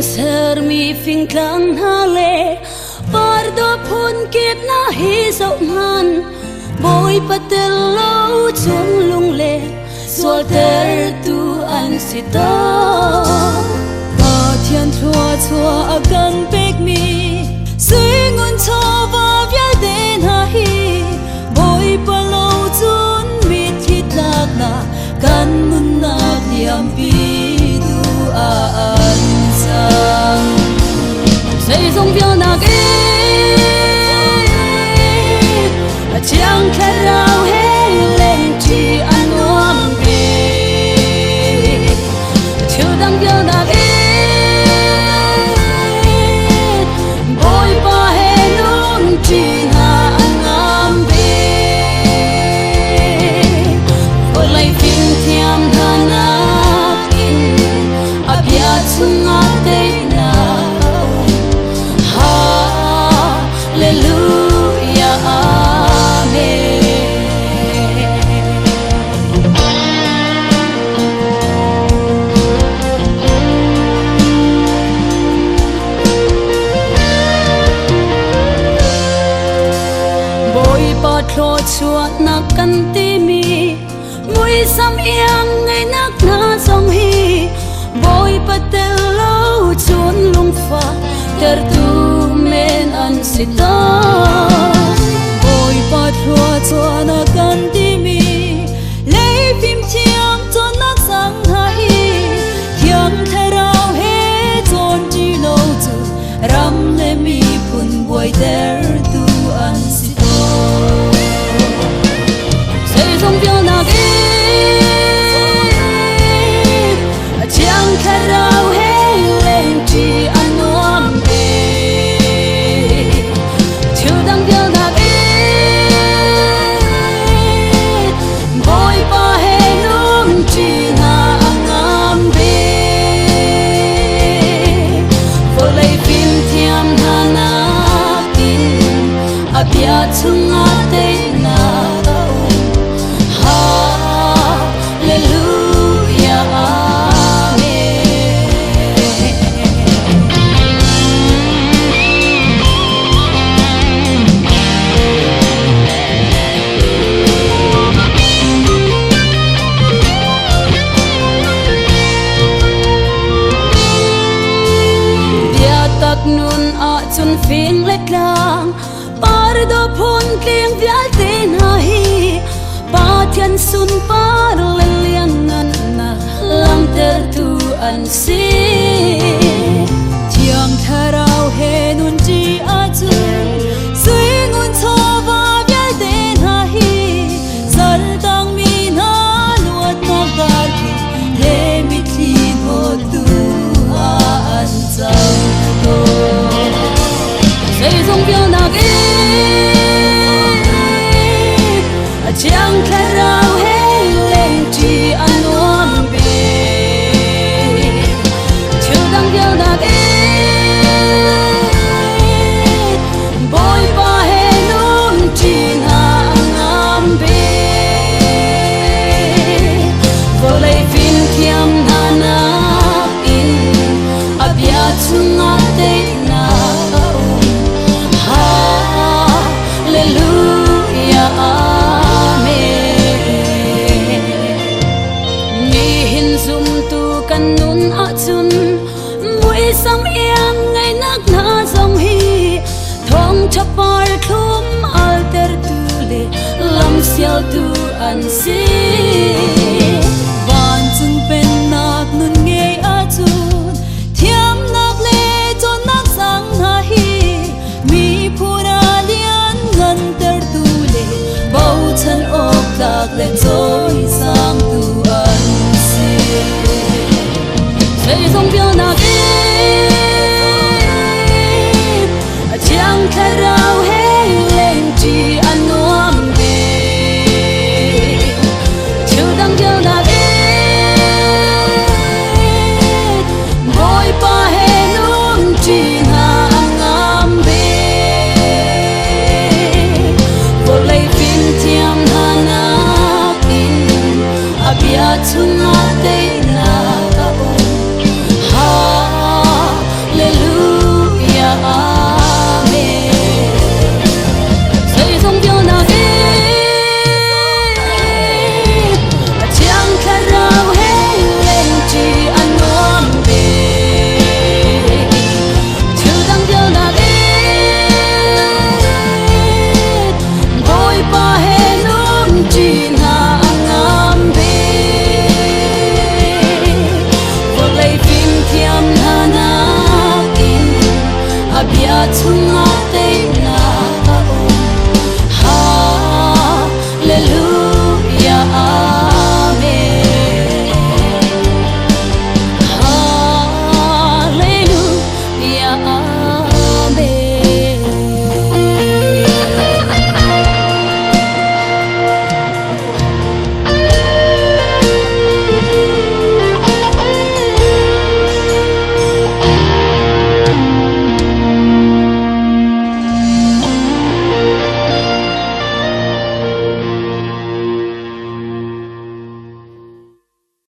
ser mi phình clang hale pardo phun kiếp na hi dậu man bôi patel lâu chung lung le sol ter tu an sita thiên thua thua agan bek mi suy ngun cho va via den ha hi bôi pa lâu chun mi thit lak na kan mun na liam pi du an sang xây dòng via na ke chẳng thể nào hết lên chỉ anh ôm về chiều đang via na ke bôi pa he nung chỉ na anh ôm về vội lại phim thiam na na in abia chung ate na thlo chua na kan ti mi mui sam yang ngai nak na song hi boy patel lo chun lung fa ter tu men an sita boy pa thlo chua na kan ti mi lei phim chiang chon nak sang ha hi thiang therau he chon chi lo chu ram le mi phun boy ter tu an sita dòng via na ke chẳng thể nào hết lên chỉ anh ôm về chiều đang via na ke bôi pa he nung chỉ na anh ôm về vội lấy phim thiam na na in abia chung ate na nun a chun phing let lang pardo phun tling vial ten ha hi pa thian sun par le liang ngan na lang ter tu an si thiang tharau he nun chi a chun suy ngun cho va vial ten ha hi zal tang mi na nuat na gar ki le mi thin ho tu an chang xây dòng via na ke chẳng thể nào hết lên chỉ anh ôm về chiều đang via na ke bôi pa he nung chỉ na ôm về vội lấy phim thiam na na in abia chung ate na kan nun a chun mui sam yang ngai nak na song hi thong chapar thum alter tu le lam sial tu an si van chung pen nak nun nge a chun thiam nak le chon nak sang ha hi mi phura lian ngan ter tu le bau chan ok tak le choi sang tu an si xây dòng via na ke chẳng thể nào hết lên chỉ anh ôm về chiều đang via na ke bôi pa he nung chỉ na anh ôm về vội lấy phim thiam na na in chung ngã tê